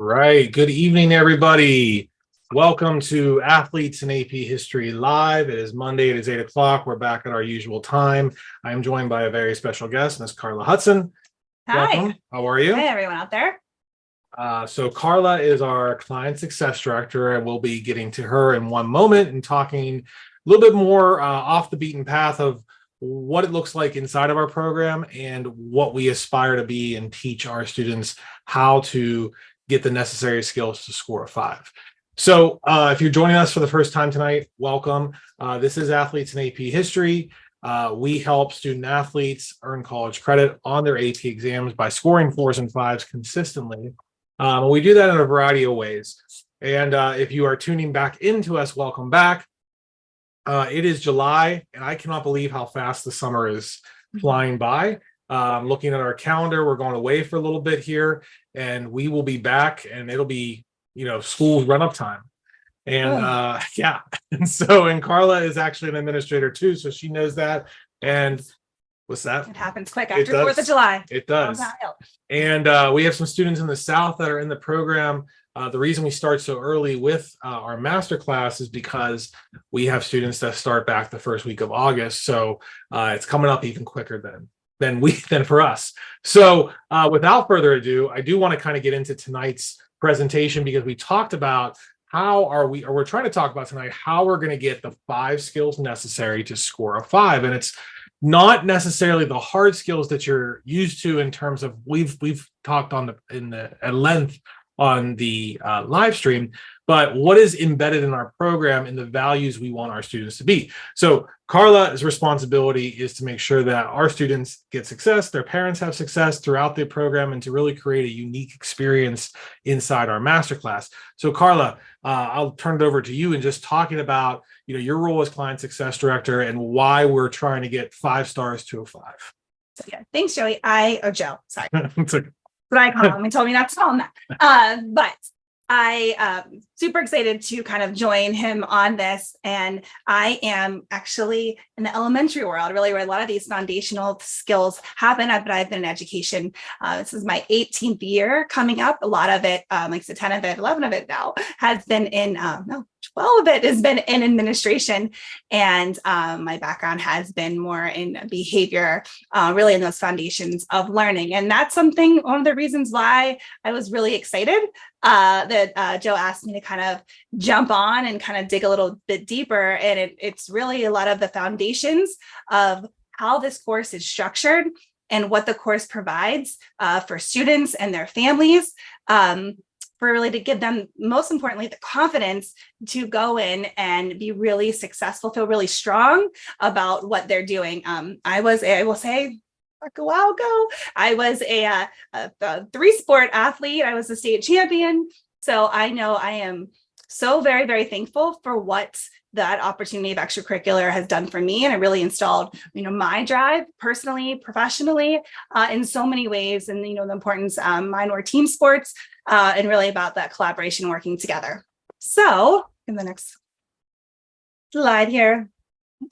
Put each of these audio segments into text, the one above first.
Right. Good evening, everybody. Welcome to Athletes in AP History Live. It is Monday. It is 8 o'clock. We're back at our usual time. I am joined by a very special guest, Miss Carla Hudson. Hi. Welcome. How are you? Hi, everyone out there. So Carla is our client success director, and we'll be getting to her in one moment and talking a little bit more off the beaten path of what it looks like inside of our program and what we aspire to be and teach our students how to get the necessary skills to score a 5. So if you're joining us for the first time tonight, welcome. This is Athletes in AP History. We help student athletes earn college credit on their AP exams by scoring 4s and 5s consistently. We do that in a variety of ways. And if you are tuning back into us, welcome back. It is July, and I cannot believe how fast the summer is flying by. Looking at our calendar, we're going away for a little bit here, and we will be back, and it'll be, school run-up time. And yeah, and Carla is actually an administrator too, so she knows that. And what's that? It happens quick after 4th of July. It does. And we have some students in the South that are in the program. The reason we start so early with our master class is because we have students that start back the first week of August. So it's coming up even quicker than for us. So without further ado, I do want to kind of get into tonight's presentation because we talked about we're trying to talk about tonight how we're going to get the 5 skills necessary to score a 5. And it's not necessarily the hard skills that you're used to in terms of we've talked at length on the live stream, but what is embedded in our program and the values we want our students to be. So Carla's responsibility is to make sure that our students get success, their parents have success throughout the program, and to really create a unique experience inside our masterclass. So Carla, I'll turn it over to you and just talking about your role as client success director and why we're trying to get 5 stars to a 5. So yeah, thanks, Joey. Joe, sorry. It's okay. What I call him. He told me not to call him that. But I super excited to kind of join him on this. And I am actually in the elementary world, really, where a lot of these foundational skills happen. But I've been in education. This is my 18th year coming up. A lot of it, like so 10 of it, 11 of it now has been in, 12 of it has been in administration. And my background has been more in behavior, really in those foundations of learning. And that's one of the reasons why I was really excited that Joe asked me to kind of jump on and kind of dig a little bit deeper. And it's really a lot of the foundations of how this course is structured and what the course provides for students and their families. For really to give them, most importantly, the confidence to go in and be really successful, feel really strong about what they're doing. I will say, a while ago, I was a 3-sport athlete. I was a state champion. So I know I am so very, very thankful for what that opportunity of extracurricular has done for me. And it really installed, my drive personally, professionally, in so many ways. And, the importance, mine were team sports, and really about that collaboration, working together. So in the next slide here.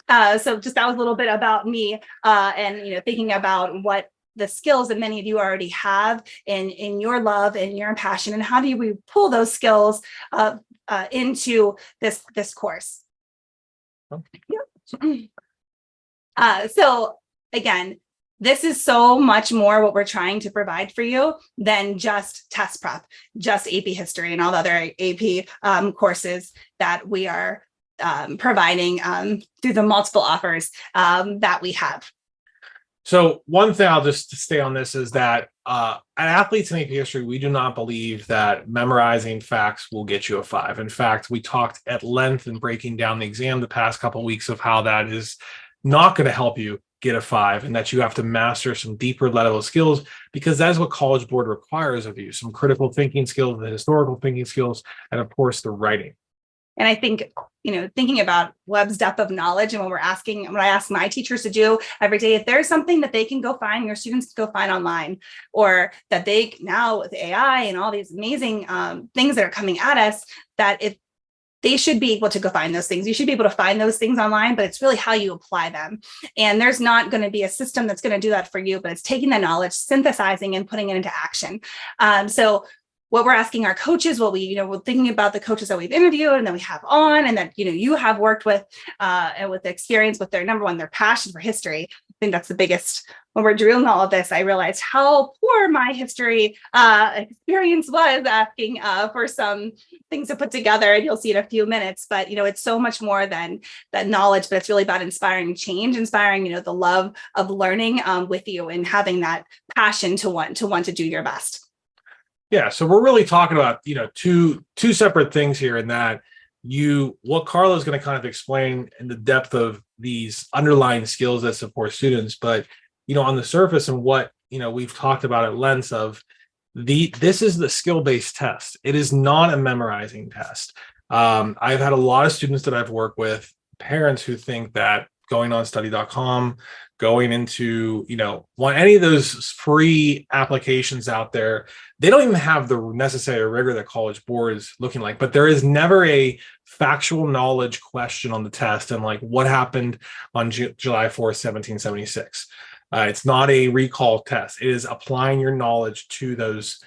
So just that was a little bit about me, and, thinking about what the skills that many of you already have in your love and your passion, and how do we pull those skills into this course. So again, this is so much more what we're trying to provide for you than just test prep, just AP history and all the other AP courses that we are providing through the multiple offers that we have. So one thing I'll just stay on this is that at Athletes in AP History, we do not believe that memorizing facts will get you a 5. In fact, we talked at length in breaking down the exam the past couple of weeks of how that is not going to help you get a 5, and that you have to master some deeper level skills, because that is what College Board requires of you: some critical thinking skills, the historical thinking skills, and of course the writing. And I think, thinking about Webb's depth of knowledge and what I ask my teachers to do every day, if there's something that they can go find, your students can go find online, or that they now with AI and all these amazing things that are coming at us, that if they should be able to go find those things. You should be able to find those things online, but it's really how you apply them. And there's not going to be a system that's going to do that for you, but it's taking the knowledge, synthesizing, and putting it into action. So what we're asking our coaches, what we're thinking about the coaches that we've interviewed and that we have on, and that, you have worked with, and with the experience with their number one, their passion for history. I think that's the biggest. When we're doing all of this, I realized how poor my history experience was, asking for some things to put together, and you'll see in a few minutes. But it's so much more than that knowledge, but it's really about inspiring change, inspiring the love of learning with you, and having that passion to want to do your best. Yeah, so we're really talking about two separate things here, in that what Carla is going to kind of explain in the depth of these underlying skills that support students, but on the surface, and what we've talked about at length of this is the skill-based test. It is not a memorizing test. I've had a lot of students that I've worked with, parents who think that going on study.com, going into any of those free applications out there, they don't even have the necessary rigor that College Board is looking like. But there is never a factual knowledge question on the test, and like what happened on July 4th, 1776. It's not a recall test. It is applying your knowledge to those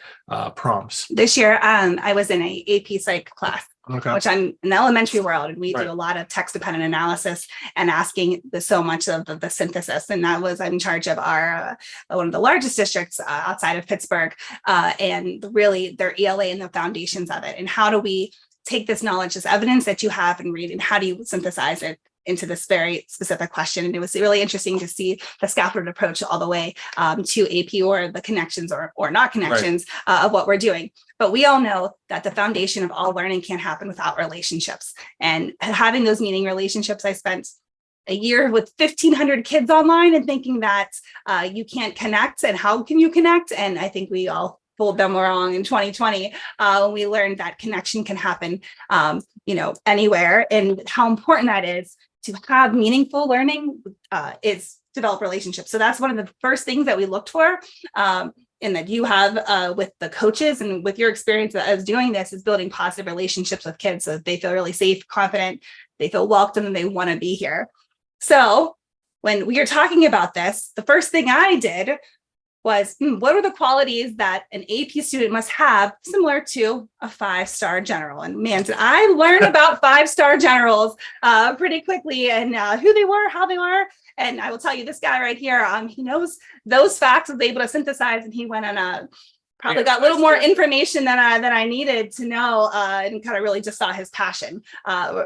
prompts. This year, I was in a AP Psych class, which I'm in the elementary world, and we do a lot of text-dependent analysis and asking so much of the synthesis. And I'm in charge of our one of the largest districts outside of Pittsburgh, and really their ELA and the foundations of it. And how do we take this knowledge, this evidence that you have and read, and how do you synthesize it into this very specific question? And it was really interesting to see the scaffolded approach all the way to AP, or the connections or not connections of what we're doing. But we all know that the foundation of all learning can't happen without relationships, and having those meaning relationships. I spent a year with 1,500 kids online and thinking that you can't connect, and how can you connect? And I think we all pulled them wrong in 2020 when we learned that connection can happen anywhere, and how important that is to have meaningful learning is develop relationships. So that's one of the first things that we looked for, and that you have with the coaches, and with your experience as doing this, is building positive relationships with kids so that they feel really safe, confident, they feel welcome, and they want to be here. So when we are talking about this, the first thing I did was, what are the qualities that an AP student must have similar to a 5-star general? And man, did I learn about 5-star generals pretty quickly, and who they were, how they were. And I will tell you, this guy right here, he knows those facts, was able to synthesize, and he went on probably got a little more information than I needed to know, and kind of really just saw his passion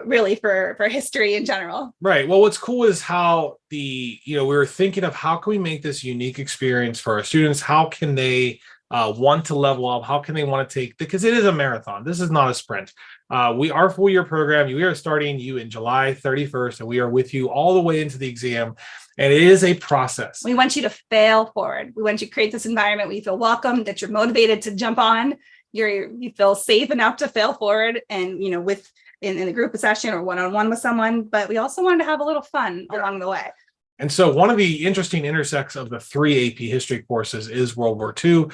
really for history in general. Right. Well, what's cool is how we were thinking of how can we make this unique experience for our students? How can they want to level up? How can they want to take, because it is a marathon. This is not a sprint. Our full year program, we are starting you in July 31st, and we are with you all the way into the exam. And it is a process. We want you to fail forward. We want you to create this environment where you feel welcome, that you're motivated to jump on, you feel safe enough to fail forward, and in a group session or one-on-one with someone. But we also wanted to have a little fun along the way. And so one of the interesting intersects of the 3 AP history courses is World War II.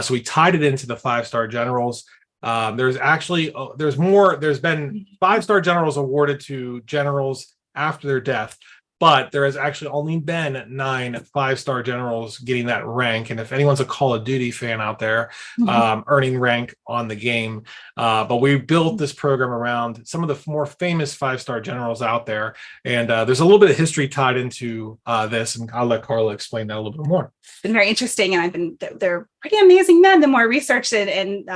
So we tied it into the 5-star generals. There's been 5-star generals awarded to generals after their death, but there has actually only been 9 5-star generals getting that rank. And if anyone's a Call of Duty fan out there, earning rank on the game. But we built this program around some of the more famous 5-star generals out there. And there's a little bit of history tied into this, and I'll let Carla explain that a little bit more. It's been very interesting, and they're pretty amazing men. The more I researched it, and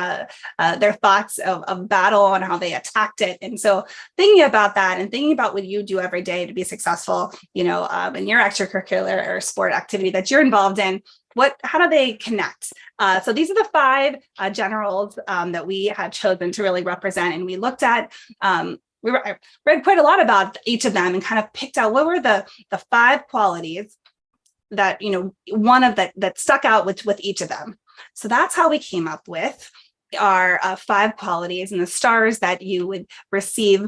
their thoughts of battle and how they attacked it. And so thinking about that, and thinking about what you do every day to be successful, in your extracurricular or sport activity that you're involved in, how do they connect? So these are the 5 generals that we had chosen to really represent. And we looked at, I read quite a lot about each of them, and kind of picked out what were the 5 qualities that, one of that stuck out with each of them. So that's how we came up with our 5 qualities and the stars that you would receive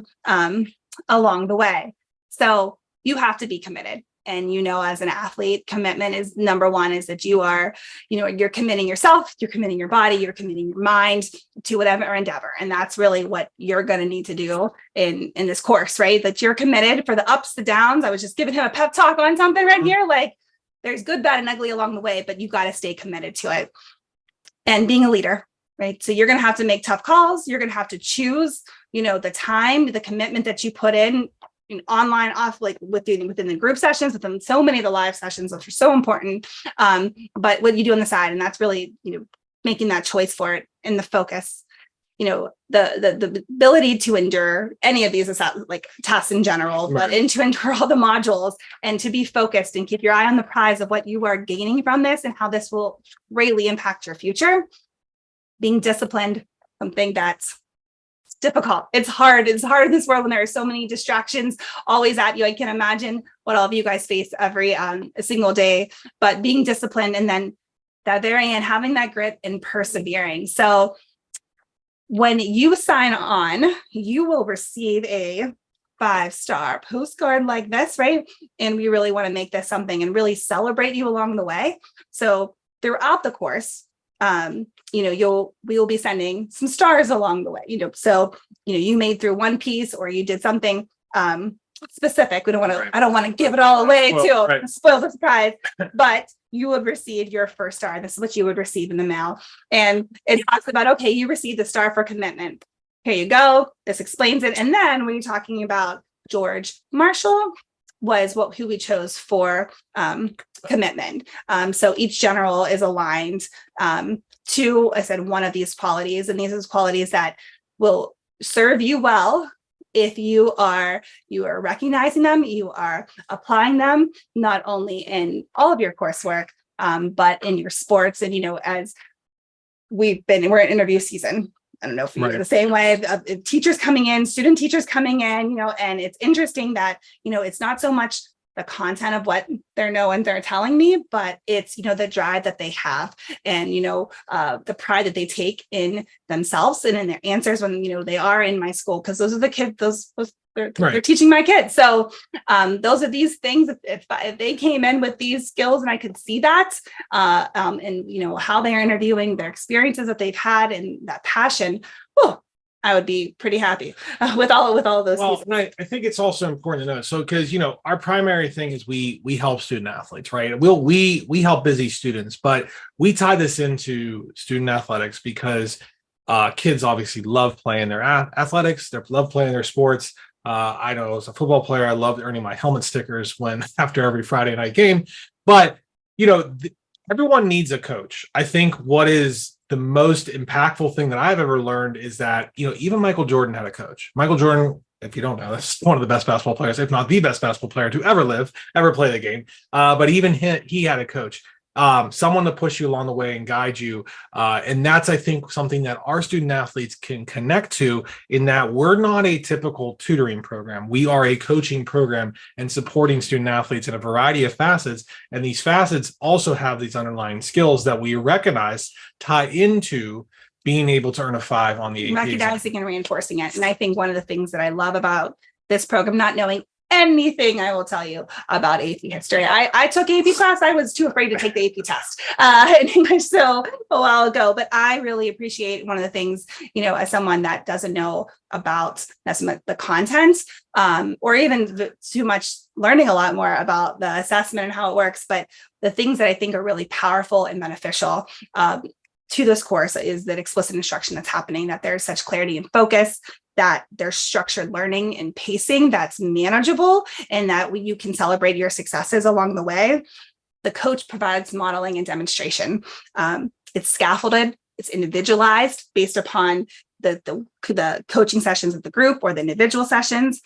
along the way. So you have to be committed. And, as an athlete, commitment is number one, is that you are, you're committing yourself, you're committing your body, you're committing your mind to whatever endeavor. And that's really what you're going to need to do in this course, right? That you're committed for the ups, the downs. I was just giving him a pep talk on something right here. Like, there's good, bad, and ugly along the way, but you got to stay committed to it. And being a leader, right? So you're going to have to make tough calls. You're going to have to choose, the time, the commitment that you put in online, off, like within the group sessions, within so many of the live sessions, which are so important. But what you do on the side, and that's really, making that choice for it, and the focus, the ability to endure any of these like tests in general, Right. and to endure all the modules, and to be focused and keep your eye on the prize of what you are gaining from this and how this will greatly impact your future. Being disciplined, something that's difficult. It's hard. It's hard in this world when there are so many distractions always at you. I can imagine what all of you guys face every a single day, but being disciplined, and then that very end, having that grit and persevering. So when you sign on, you will receive a 5-star postcard like this, right? And we really want to make this something and really celebrate you along the way. So throughout the course, we will be sending some stars along the way, so, you made through one piece, or you did something specific. I don't want to give it all away to spoil the surprise, but you would receive your first star. This is what you would receive in the mail. And it talks about, okay, you received the star for commitment. Here you go. This explains it. And then when you're talking about George Marshall, was who we chose for commitment. So each general is aligned to, I said, one of these qualities, and these are qualities that will serve you well if you are recognizing them, you are applying them, not only in all of your coursework, but in your sports. And, as we're in interview season. I don't know if you're the same way, teachers coming in, student teachers coming in, and it's interesting that, it's not so much the content of what they're telling me, but it's, the drive that they have, and, the pride that they take in themselves and in their answers when, they are in my school, because those are the kids, they're teaching my kids. So those are these things. If they came in with these skills and I could see that, and how they're interviewing, their experiences that they've had, and that passion, I would be pretty happy with all of those. Well, and I think it's also important to know. So, because our primary thing is we help student athletes, right? We help busy students, but we tie this into student athletics because kids obviously love playing their athletics. They love playing their sports. I know as a football player, I loved earning my helmet stickers after every Friday night game. But everyone needs a coach. I think what is the most impactful thing that I've ever learned is that even Michael Jordan had a coach. Michael Jordan, if you don't know, is one of the best basketball players, if not the best basketball player to ever play the game. But even he had a coach. Someone to push you along the way and guide you. And that's, I think, something that our student athletes can connect to, in that we're not a typical tutoring program. We are a coaching program and supporting student athletes in a variety of facets. And these facets also have these underlying skills that we recognize tie into being able to earn a 5 on the AP recognizing and reinforcing it. And I think one of the things that I love about this program, not knowing anything I will tell you about AP history. I took AP class. I was too afraid to take the AP test in English a while ago, but I really appreciate one of the things, as someone that doesn't know about the content, or even too much learning a lot more about the assessment and how it works. But the things that I think are really powerful and beneficial to this course is that explicit instruction that's happening, that there's such clarity and focus, that there's structured learning and pacing that's manageable, and that you can celebrate your successes along the way. The coach provides modeling and demonstration. It's scaffolded, it's individualized based upon the coaching sessions of the group or the individual sessions.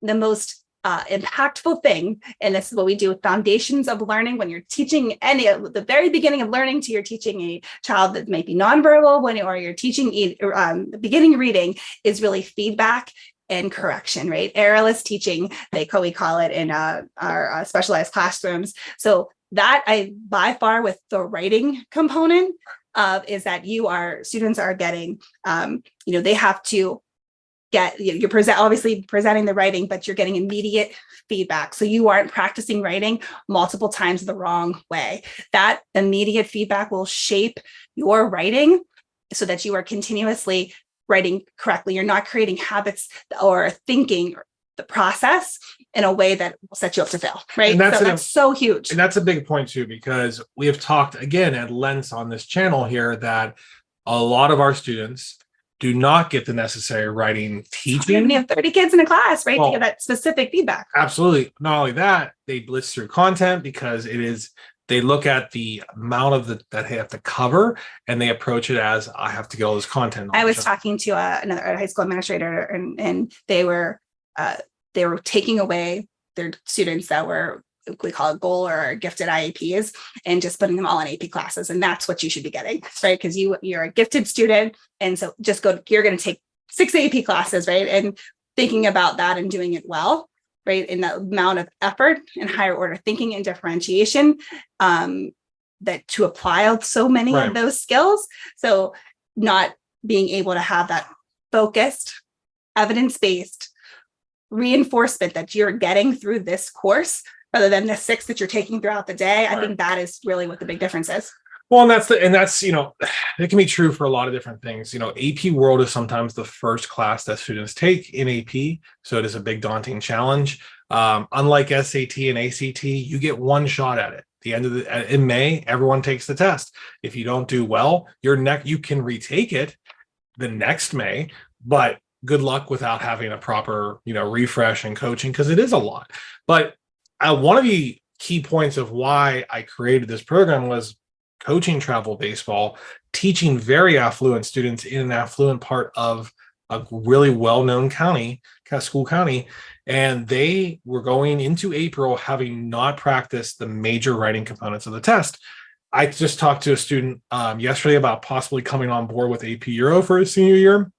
The most impactful thing, and this is what we do with foundations of learning, when you're teaching the very beginning of learning to you're teaching a child that might be nonverbal, or you're teaching the beginning reading, is really feedback and correction, right? Errorless teaching, we call it in our specialized classrooms. So that by far with the writing component is that students are getting, they have to you're obviously presenting the writing, but you're getting immediate feedback. So you aren't practicing writing multiple times the wrong way. That immediate feedback will shape your writing so that you are continuously writing correctly. You're not creating habits or thinking the process in a way that will set you up to fail, right? And that's so huge. And that's a big point too, because we have talked again at length on this channel here that a lot of our students do not get the necessary writing teaching. When you have 30 kids in a class, right? Well, to get that specific feedback. Absolutely. Not only that, they blitz through content because they look at the amount of that they have to cover and they approach it as I have to get all this content. I was talking to another high school administrator, and they were taking away their students that were, we call it goal or gifted IEPs, and just putting them all in AP classes. And that's what you should be getting, right? Because you're a gifted student. And so you're going to take 6 AP classes, right? And thinking about that and doing it well, right? In the amount of effort and higher order thinking and differentiation that to apply so many of those skills. So not being able to have that focused, evidence-based reinforcement that you're getting through this course rather than the 6 that you're taking throughout the day. I think that is really what the big difference is. Well, and that's, it can be true for a lot of different things. AP World is sometimes the first class that students take in AP. So it is a big daunting challenge. Unlike SAT and ACT, you get one shot at it. In May, everyone takes the test. If you don't do well, you can retake it the next May, but good luck without having a proper, refresh and coaching, because it is a lot. But one of the key points of why I created this program was coaching travel baseball, teaching very affluent students in an affluent part of a really well-known school county. And they were going into April having not practiced the major writing components of the test. I just talked to a student yesterday about possibly coming on board with AP Euro for his senior year.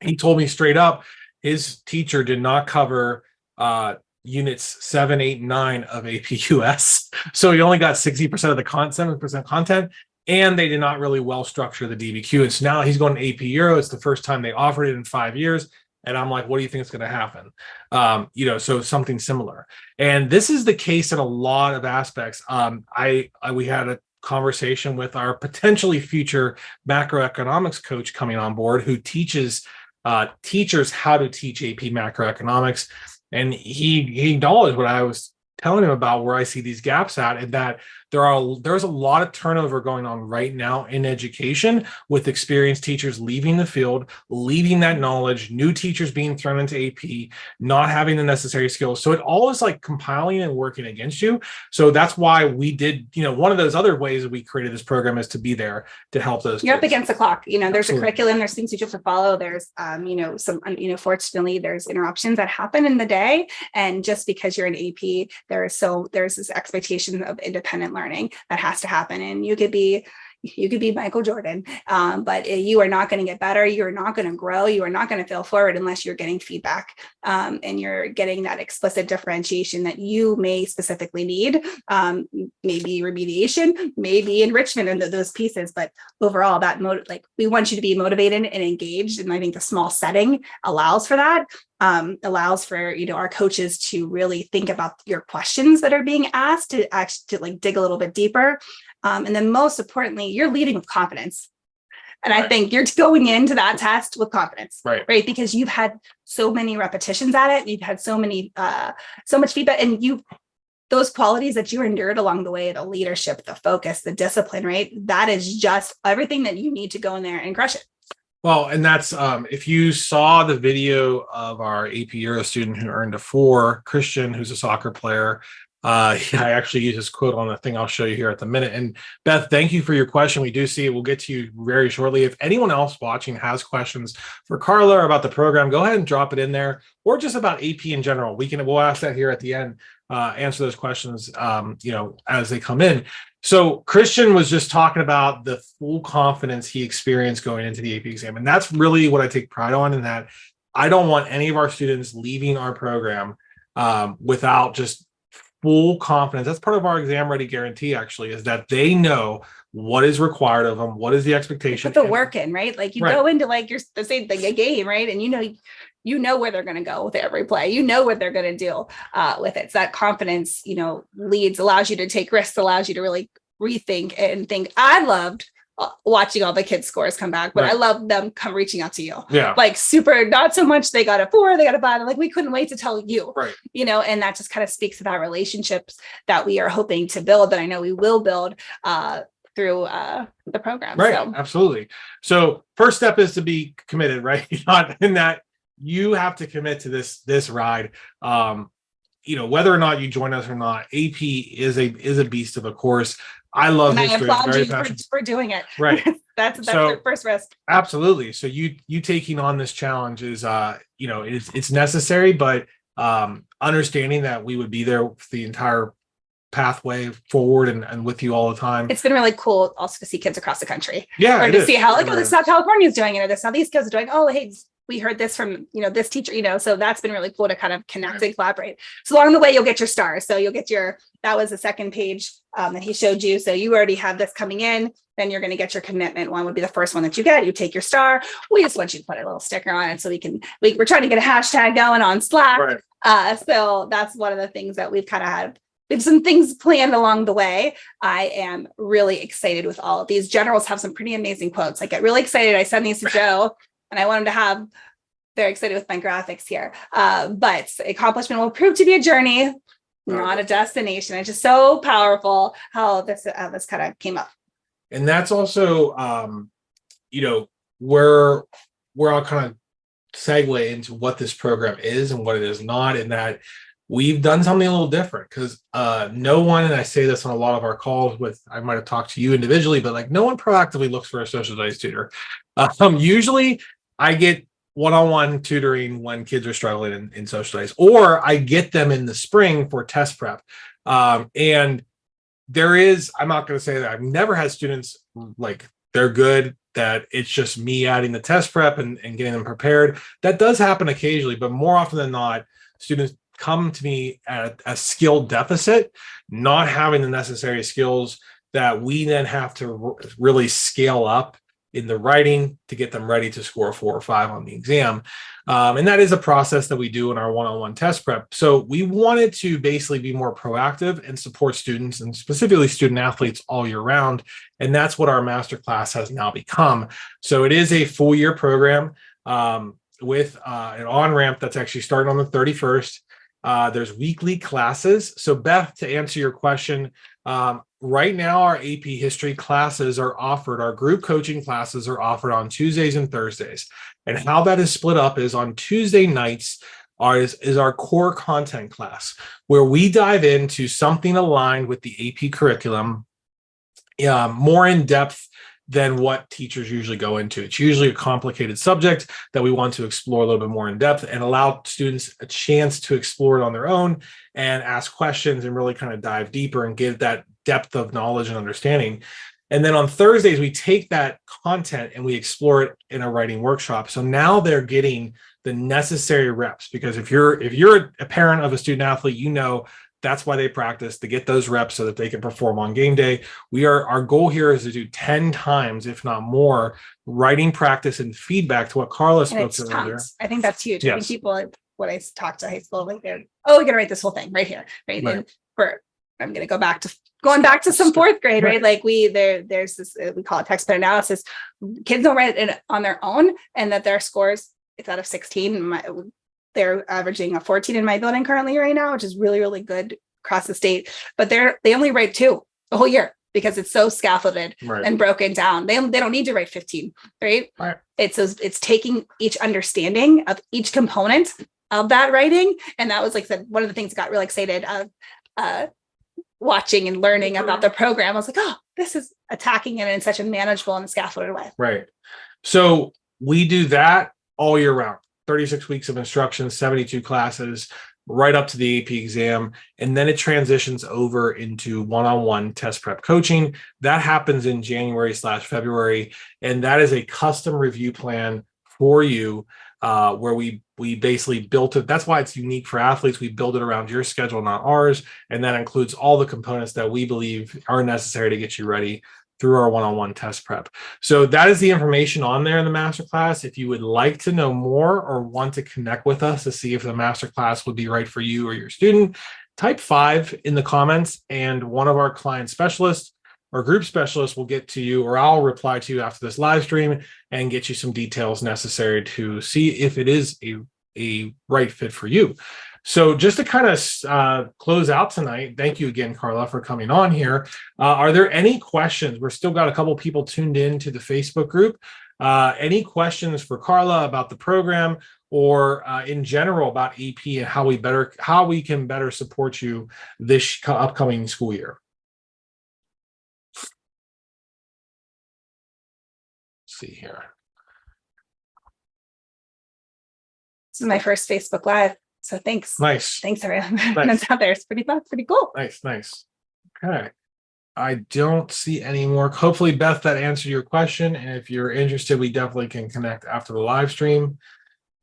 He told me straight up, his teacher did not cover units 7, 8, 9 of AP US. So he only got 60% of the 7% content, and they did not really well structure the DBQ. And so now he's going to AP Euro. It's the first time they offered it in 5 years. And I'm like, what do you think is going to happen? So something similar. And this is the case in a lot of aspects. We had a conversation with our potentially future macroeconomics coach coming on board who teaches teachers how to teach AP macroeconomics. And he acknowledged what I was telling him about where I see these gaps at, and that there's a lot of turnover going on right now in education with experienced teachers leaving the field, leaving that knowledge, new teachers being thrown into AP, not having the necessary skills. So it all is like compiling and working against you. So that's why we did, one of those other ways that we created this program is to be there to help those You're kids. up against the clock. There's Absolutely. a curriculum, there's things you have to follow. There's, fortunately there's interruptions that happen in the day. And just because you're an AP, there's this expectation of independent learning that has to happen. And you could be Michael Jordan, but you are not going to get better. You're not going to grow. You are not going to fail forward unless you're getting feedback and you're getting that explicit differentiation that you may specifically need, maybe remediation, maybe enrichment into those pieces. But overall, we want you to be motivated and engaged. And I think the small setting allows for that. Allows for our coaches to really think about your questions that are being asked, to actually dig a little bit deeper. And then most importantly, you're leading with confidence. And I think you're going into that test with confidence, right? Because you've had so many repetitions at it. You've had so much feedback, and those qualities that you endured along the way, the leadership, the focus, the discipline, right? That is just everything that you need to go in there and crush it. Well, and that's if you saw the video of our AP Euro student who earned a 4, Christian, who's a soccer player. I actually use this quote on the thing I'll show you here at the minute. And Beth, thank you for your question. We do see it. We'll get to you very shortly. If anyone else watching has questions for Carla or about the program, go ahead and drop it in there, or just about AP in general. We'll ask that here at the end, answer those questions, as they come in. So Christian was just talking about the full confidence he experienced going into the AP exam. And that's really what I take pride on, in that I don't want any of our students leaving our program without just full confidence. That's part of our exam ready guarantee, actually, is that they know what is required of them, what is the expectation. Put the work in, right? Like you go into a game, right? And you know where they're going to go with every play. You know what they're going to do with it. So that confidence, allows you to take risks, allows you to really rethink and think. I loved watching all the kids' scores come back, but I love them reaching out to you. Yeah. Like super, not so much they got a 4, they got a 5. Like we couldn't wait to tell you, right? And that just kind of speaks to that relationships that we are hoping to build, that I know we will build through the program. Right. So. Absolutely. So first step is to be committed, right? Not in that you have to commit to this ride. Whether or not you join us or not, AP is a beast of a course. I love history. I applaud you for doing it. Right. That's the first risk. Absolutely. So you taking on this challenge is it's necessary, but understanding that we would be there for the entire pathway forward and with you all the time. It's been really cool also to see kids across the country. Yeah. Or to see how this is how California is doing it, or this how these kids are doing. Oh, hey, we heard this from this teacher, so that's been really cool to kind of connect and collaborate. So along the way, you'll get your stars. So you'll get that was the second page that he showed you. So you already have this coming in. Then you're going to get your commitment one would be the first one that you get. You take your star. We just want you to put a little sticker on it so we're trying to get a hashtag going on Slack. Right. So that's one of the things that we've kind of had. We have some things planned along the way. I am really excited with all of these. Generals have some pretty amazing quotes. I get really excited. I send these to Joe and I want him to have, very excited with my graphics here. But accomplishment will prove to be a journey, not a destination. It's just so powerful how this kind of came up. And that's also, where I'll kind of segue into what this program is and what it is not, in that we've done something a little different because no one, and I say this on a lot of our calls I might have talked to you individually, but like no one proactively looks for a social studies tutor. Usually I get one-on-one tutoring when kids are struggling in social studies, or I get them in the spring for test prep. And I'm not going to say that I've never had students like they're good, that it's just me adding the test prep and getting them prepared. That does happen occasionally, but more often than not, students come to me at a skill deficit, not having the necessary skills that we then have to really scale up in the writing to get them ready to score 4 or 5 on the exam. And that is a process that we do in our one-on-one test prep. So we wanted to basically be more proactive and support students, and specifically student athletes, all year round. And that's what our masterclass has now become. So it is a full year program with an on-ramp that's actually starting on the 31st. There's weekly classes. So Beth, to answer your question, right now our AP history classes are offered, our group coaching classes are offered on Tuesdays and Thursdays. And how that is split up is on Tuesday nights is our core content class, where we dive into something aligned with the AP curriculum, more in depth than what teachers usually go into. It's usually a complicated subject that we want to explore a little bit more in depth and allow students a chance to explore it on their own and ask questions and really kind of dive deeper and give that depth of knowledge and understanding. And then on Thursdays, we take that content and we explore it in a writing workshop. So now they're getting the necessary reps, because if you're a parent of a student athlete, that's why they practice, to get those reps so that they can perform on game day. Our goal here is to do 10 times, if not more, writing practice and feedback to what Carla spoke to earlier. I think that's huge. Yes. I think people, when I talk to high school, like we're going to write this whole thing right here. Right. And I'm going to go back to some fourth grade, right? Like there's this, we call it text bit analysis. Kids don't write it on their own, and that their scores, it's out of 16. They're averaging a 14 in my building currently right now, which is really, really good across the state. But they only write 2 the whole year because it's so scaffolded and broken down. They don't need to write 15, right? It's taking each understanding of each component of that writing. And that was, like I said, one of the things that got really excited of watching and learning about the program. I was like, oh, this is attacking it in such a manageable and scaffolded way. Right. So we do that all year round. 36 weeks of instruction, 72 classes, right up to the AP exam. And then it transitions over into one-on-one test prep coaching. That happens in January/February. And that is a custom review plan for you, where we basically built it. That's why it's unique for athletes. We build it around your schedule, not ours. And that includes all the components that we believe are necessary to get you ready through our one-on-one test prep. So that is the information on there in the masterclass. If you would like to know more or want to connect with us to see if the masterclass would be right for you or your student, type 5 in the comments, and one of our client specialists or group specialists will get to you, or I'll reply to you after this live stream and get you some details necessary to see if it is a right fit for you. So just to kind of close out tonight, thank you again, Carla, for coming on here. Are there any questions? We're still got a couple people tuned in to the Facebook group. Any questions for Carla about the program or in general about AP and how we can better support you this upcoming school year? Let's see here. This is my first Facebook Live. So thanks. Nice. Thanks, everyone that's out there. It's pretty fun. Pretty cool. Nice. Okay. I don't see any more. Hopefully, Beth, that answered your question. And if you're interested, we definitely can connect after the live stream.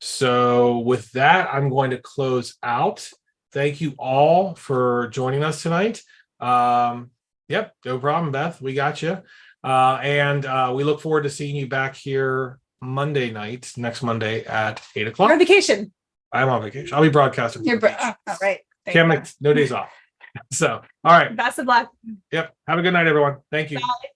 So with that, I'm going to close out. Thank you all for joining us tonight. Yep, no problem, Beth. We got you. And we look forward to seeing you back here Monday night, next Monday at 8 o'clock. You're on vacation. I'm on vacation. I'll be broadcasting. You're right. Can't make no days off. So, all right. Best of luck. Yep. Have a good night, everyone. Thank you. Bye.